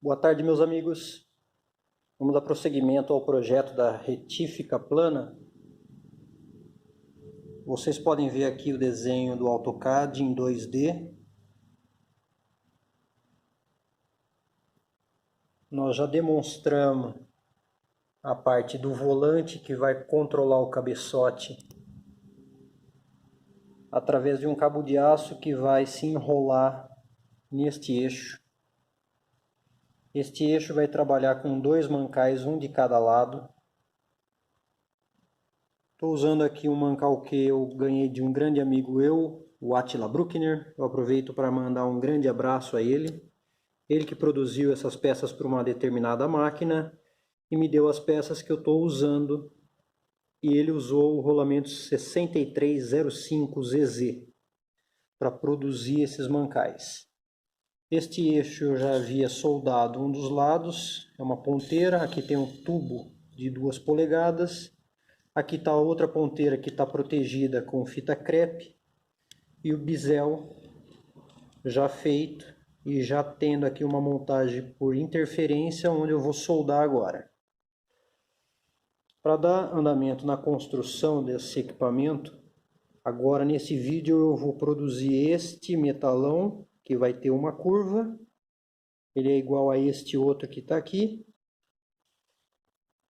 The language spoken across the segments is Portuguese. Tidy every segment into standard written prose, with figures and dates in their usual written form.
Boa tarde, meus amigos. Vamos dar prosseguimento ao projeto da retífica plana. Vocês podem ver aqui o desenho do AutoCAD em 2D. Nós já demonstramos a parte do volante que vai controlar o cabeçote através de um cabo de aço que vai se enrolar neste eixo. Este eixo vai trabalhar com dois mancais, um de cada lado. Estou usando aqui um mancal que eu ganhei de um grande amigo o Attila Bruckner. Eu aproveito para mandar um grande abraço a ele. Ele que produziu essas peças para uma determinada máquina e me deu as peças que eu estou usando. E ele usou o rolamento 6305ZZ para produzir esses mancais. Este eixo eu já havia soldado um dos lados, é uma ponteira. Aqui tem um tubo de 2 polegadas. Aqui está outra ponteira que está protegida com fita crepe. E o bisel já feito e já tendo aqui uma montagem por interferência, onde eu vou soldar agora. Para dar andamento na construção desse equipamento, agora nesse vídeo eu vou produzir este metalão, que vai ter uma curva. Ele é igual a este outro que está aqui.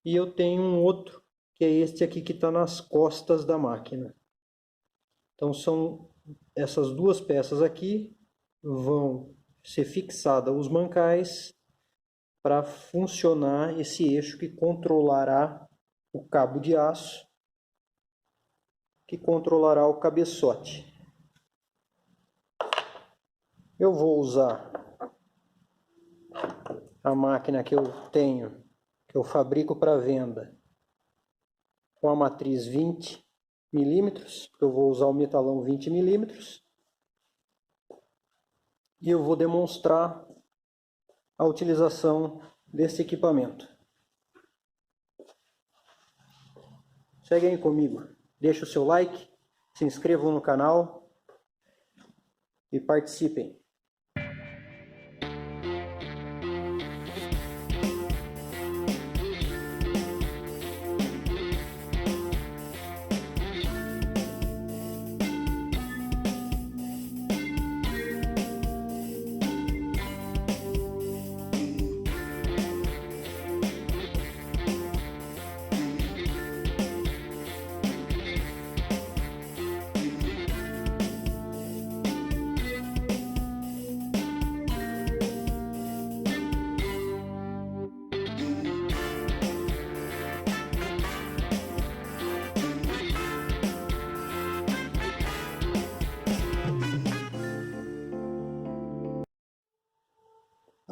E eu tenho um outro, que é este aqui que está nas costas da máquina. Então são essas duas peças aqui, vão ser fixadas os mancais para funcionar esse eixo que controlará o cabo de aço, que controlará o cabeçote. Eu vou usar a máquina que eu tenho, que eu fabrico para venda, com a matriz 20 milímetros, eu vou usar o metalão 20 milímetros, e eu vou demonstrar a utilização desse equipamento. Seguem comigo, deixe o seu like, se inscrevam no canal e participem.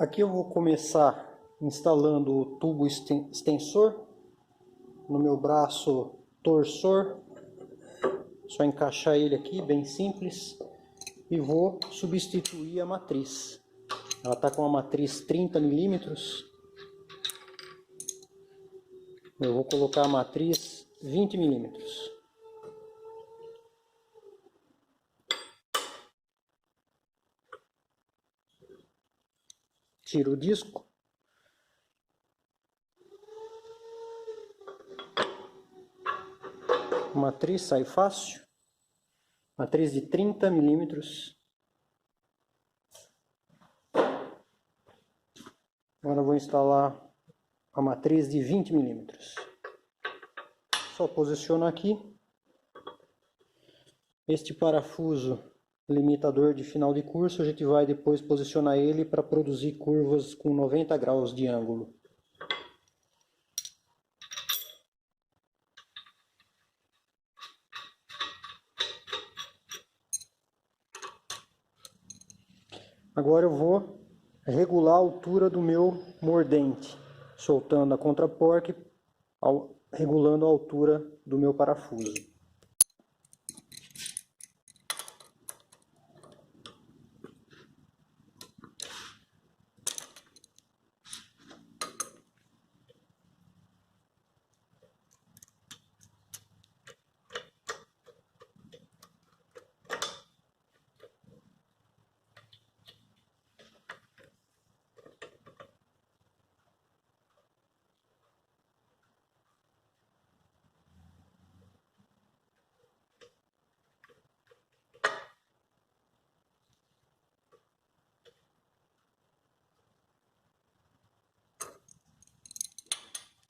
Aqui eu vou começar instalando o tubo extensor no meu braço torsor. Só encaixar ele aqui, bem simples. E vou substituir a matriz. Ela está com a matriz 30 milímetros. Eu vou colocar a matriz 20 milímetros. Tiro o disco. A matriz sai fácil. Matriz de 30 milímetros. Agora eu vou instalar a matriz de 20 milímetros. Só posiciono aqui. Este parafuso limitador de final de curso, a gente vai depois posicionar ele para produzir curvas com 90 graus de ângulo. Agora eu vou regular a altura do meu mordente, soltando a contraporca, regulando a altura do meu parafuso.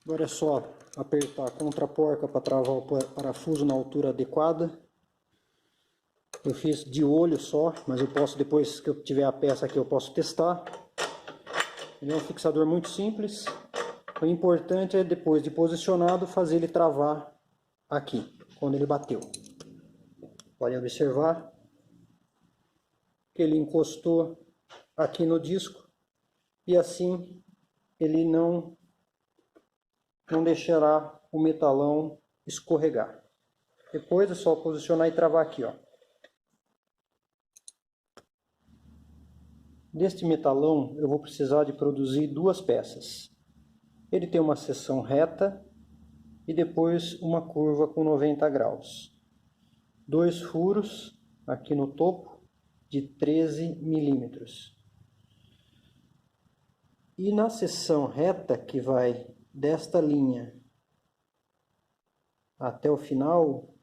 Agora é só apertar a contraporca para travar o parafuso na altura adequada. Eu fiz de olho só, mas eu posso, depois que eu tiver a peça aqui, eu posso testar. Ele é um fixador muito simples. O importante é, depois de posicionado, fazer ele travar aqui, quando ele bateu. Podem observar que ele encostou aqui no disco e assim ele não deixará o metalão escorregar. Depois é só posicionar e travar aqui, ó. Deste metalão eu vou precisar de produzir duas peças. Ele tem uma seção reta e depois uma curva com 90 graus. Dois furos aqui no topo de 13 milímetros. E na seção reta que vai desta linha até o final,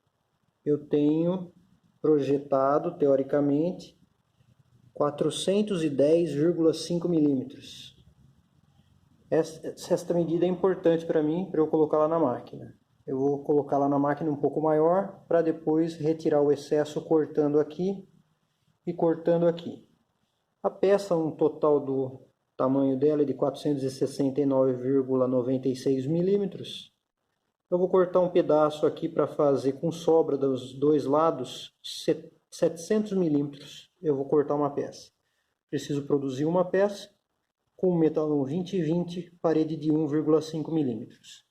eu tenho projetado, teoricamente, 410,5 milímetros. Esta medida é importante para mim, para eu colocar lá na máquina. Eu vou colocar lá na máquina um pouco maior, para depois retirar o excesso cortando aqui e cortando aqui. A peça, um total do tamanho dela é de 469,96 milímetros. Eu vou cortar um pedaço aqui para fazer com sobra dos dois lados 700 milímetros. Eu vou cortar uma peça. Preciso produzir uma peça com metalão 20-20, parede de 1,5 milímetros.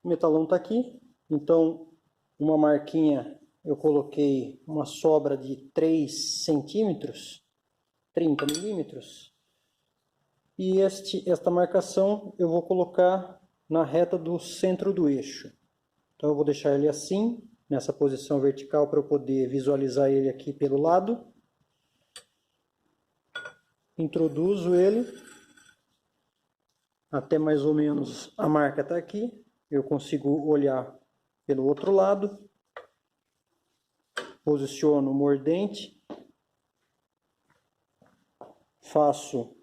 O metalão está aqui, então uma marquinha eu coloquei uma sobra de 3 centímetros, 30 milímetros, e esta marcação eu vou colocar na reta do centro do eixo. Então eu vou deixar ele assim, nessa posição vertical, para eu poder visualizar ele aqui pelo lado. Introduzo ele até mais ou menos a marca está aqui. Eu consigo olhar pelo outro lado, posiciono o mordente, faço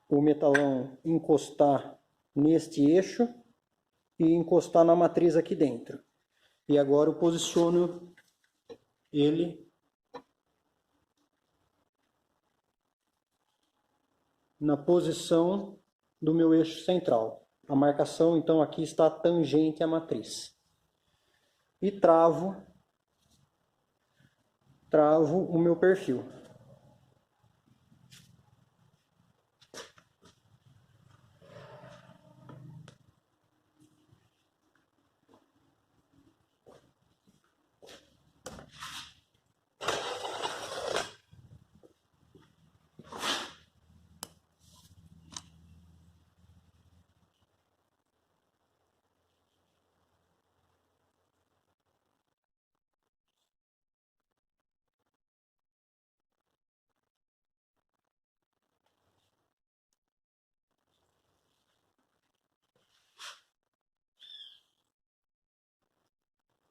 o metalão encostar neste eixo e encostar na matriz aqui dentro. E agora eu posiciono ele na posição do meu eixo central. A marcação, então, aqui está tangente à matriz. E travo o meu perfil.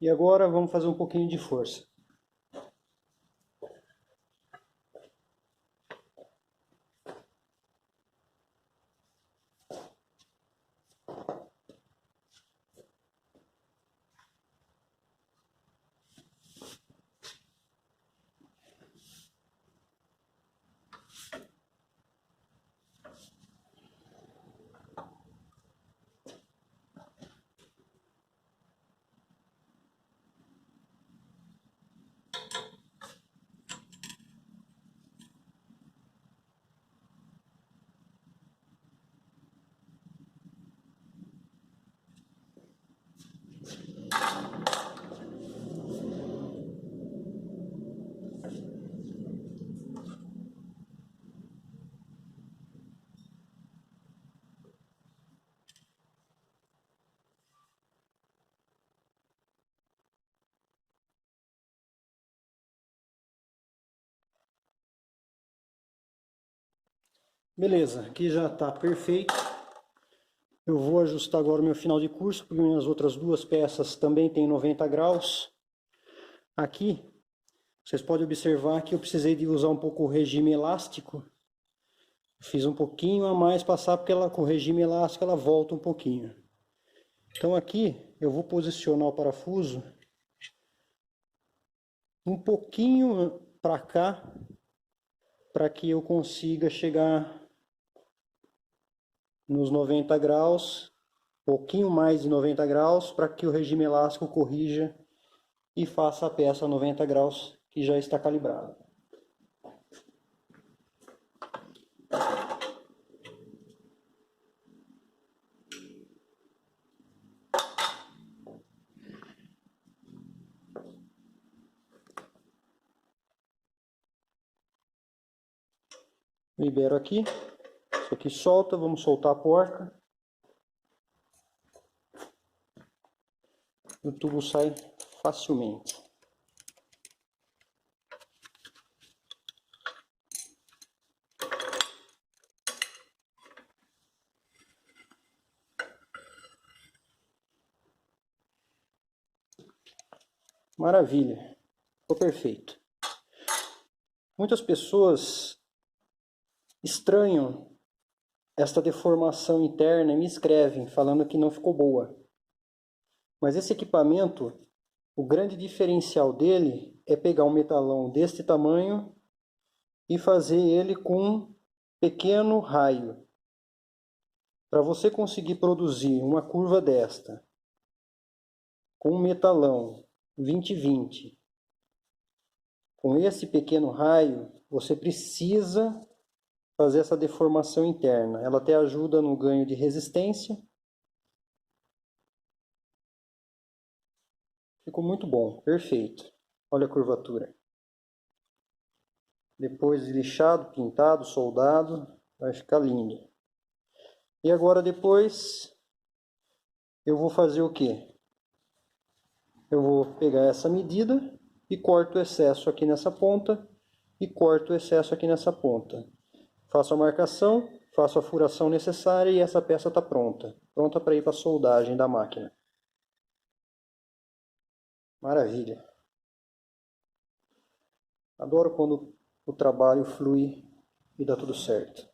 E agora vamos fazer um pouquinho de força. Beleza, aqui já está perfeito. Eu vou ajustar agora o meu final de curso, porque minhas outras duas peças também tem 90 graus. Aqui, vocês podem observar que eu precisei de usar um pouco o regime elástico. Fiz um pouquinho a mais passar, porque ela, com o regime elástico ela volta um pouquinho. Então aqui eu vou posicionar o parafuso um pouquinho para cá, para que eu consiga chegar nos 90 graus, um pouquinho mais de 90 graus, para que o regime elástico corrija e faça a peça a 90 graus que já está calibrada. Libero aqui, isso aqui solta, vamos soltar a porca. O tubo sai facilmente. Maravilha, ficou perfeito. Muitas pessoas estranham esta deformação interna e me escrevem falando que não ficou boa. Mas esse equipamento, o grande diferencial dele é pegar um metalão deste tamanho e fazer ele com um pequeno raio. Para você conseguir produzir uma curva desta, com um metalão 20-20, com esse pequeno raio, você precisa fazer essa deformação interna. Ela até ajuda no ganho de resistência. Ficou muito bom, perfeito. Olha a curvatura. Depois de lixado, pintado, soldado, vai ficar lindo. E agora depois eu vou fazer o quê? Eu vou pegar essa medida e corto o excesso aqui nessa ponta e corto o excesso aqui nessa ponta. Faço a marcação, faço a furação necessária e essa peça está pronta. Pronta para ir para a soldagem da máquina. Maravilha. Adoro quando o trabalho flui e dá tudo certo.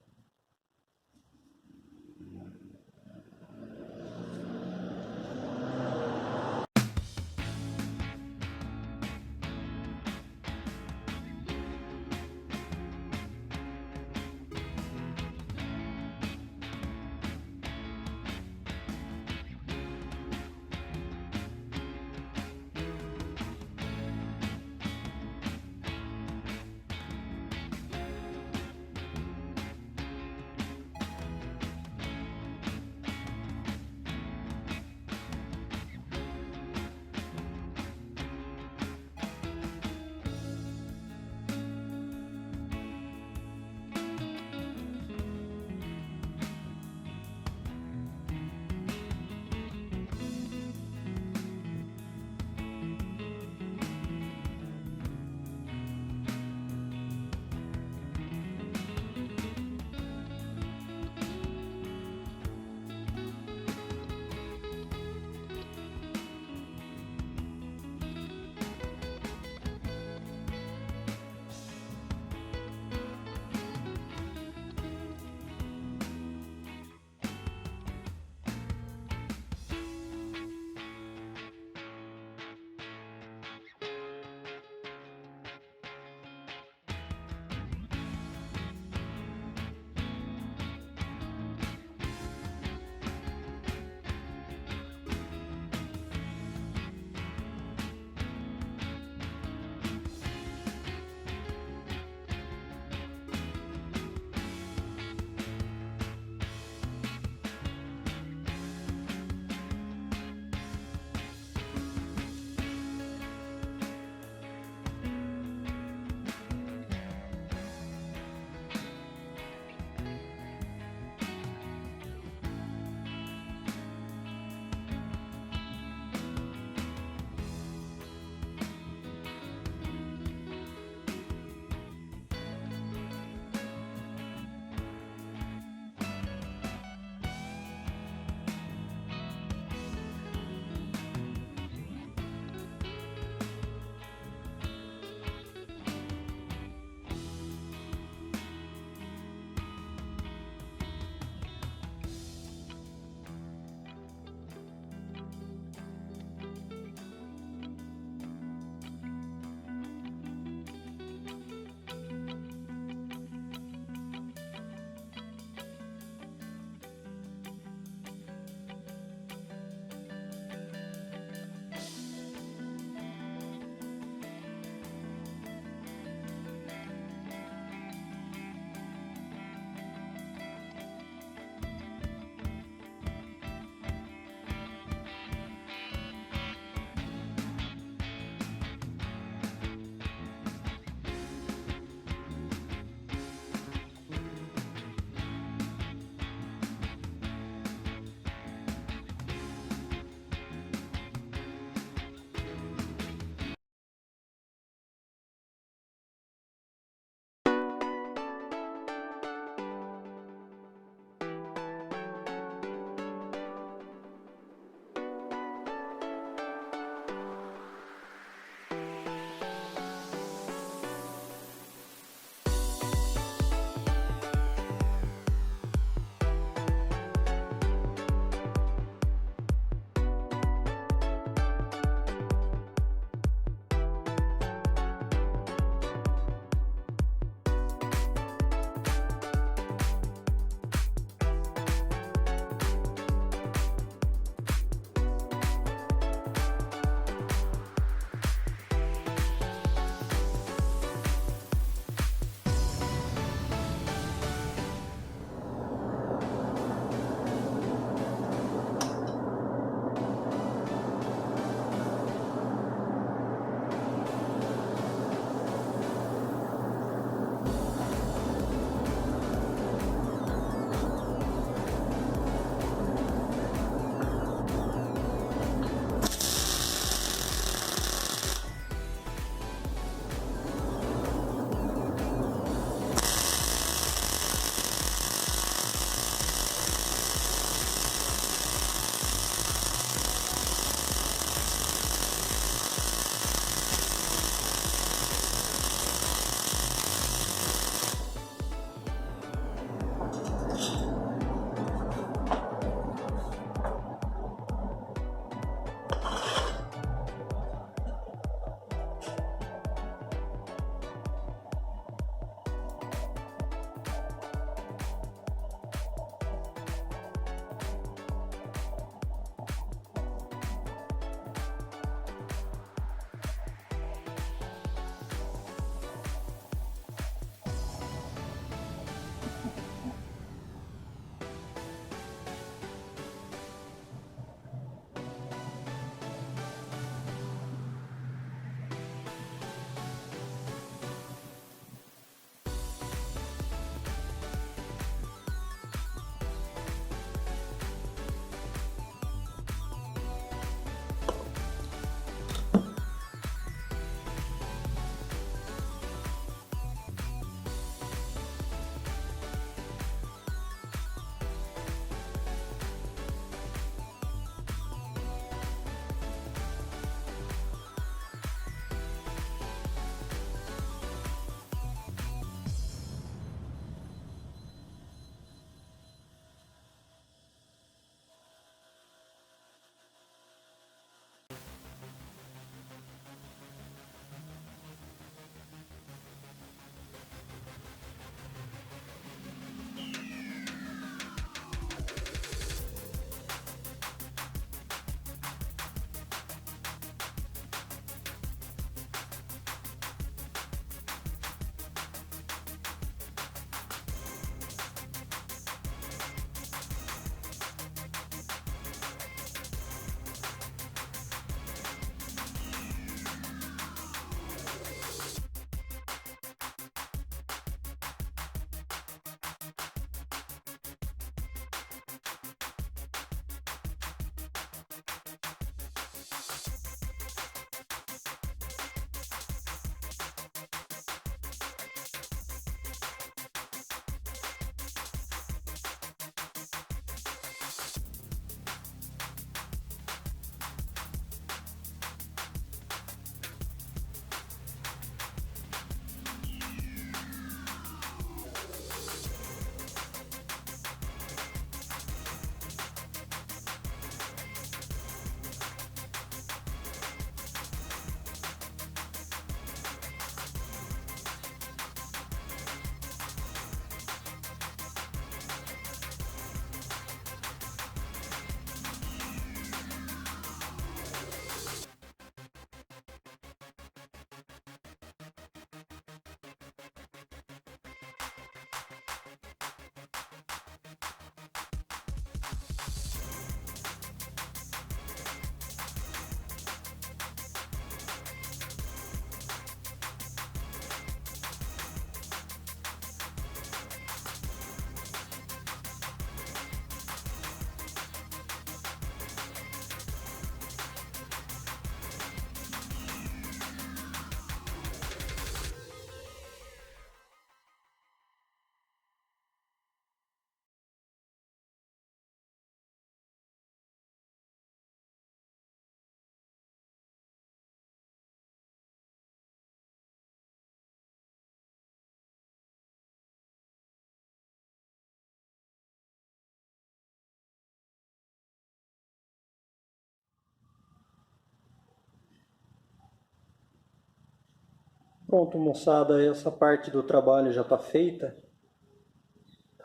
Pronto, moçada, essa parte do trabalho já está feita.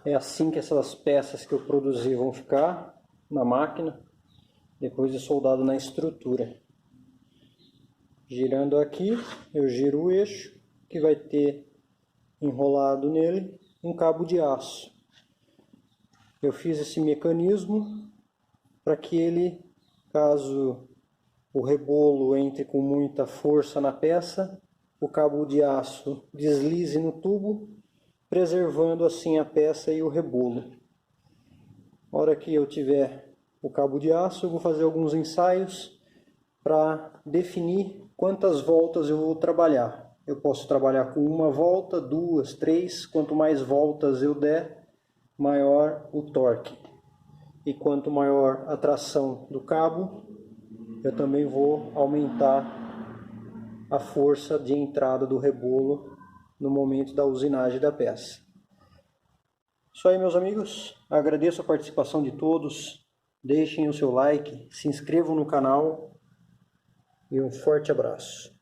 É assim que essas peças que eu produzi vão ficar na máquina, depois de soldado na estrutura. Girando aqui, eu giro o eixo, que vai ter enrolado nele um cabo de aço. Eu fiz esse mecanismo para que ele, caso o rebolo entre com muita força na peça, o cabo de aço deslize no tubo, preservando assim a peça e o rebolo. Na hora que eu tiver o cabo de aço, eu vou fazer alguns ensaios para definir quantas voltas eu vou trabalhar. Eu posso trabalhar com uma volta, duas, três. Quanto mais voltas eu der, maior o torque. E quanto maior a tração do cabo, eu também vou aumentar a força de entrada do rebolo no momento da usinagem da peça. Isso aí, meus amigos. Agradeço a participação de todos. Deixem o seu like, se inscrevam no canal e um forte abraço.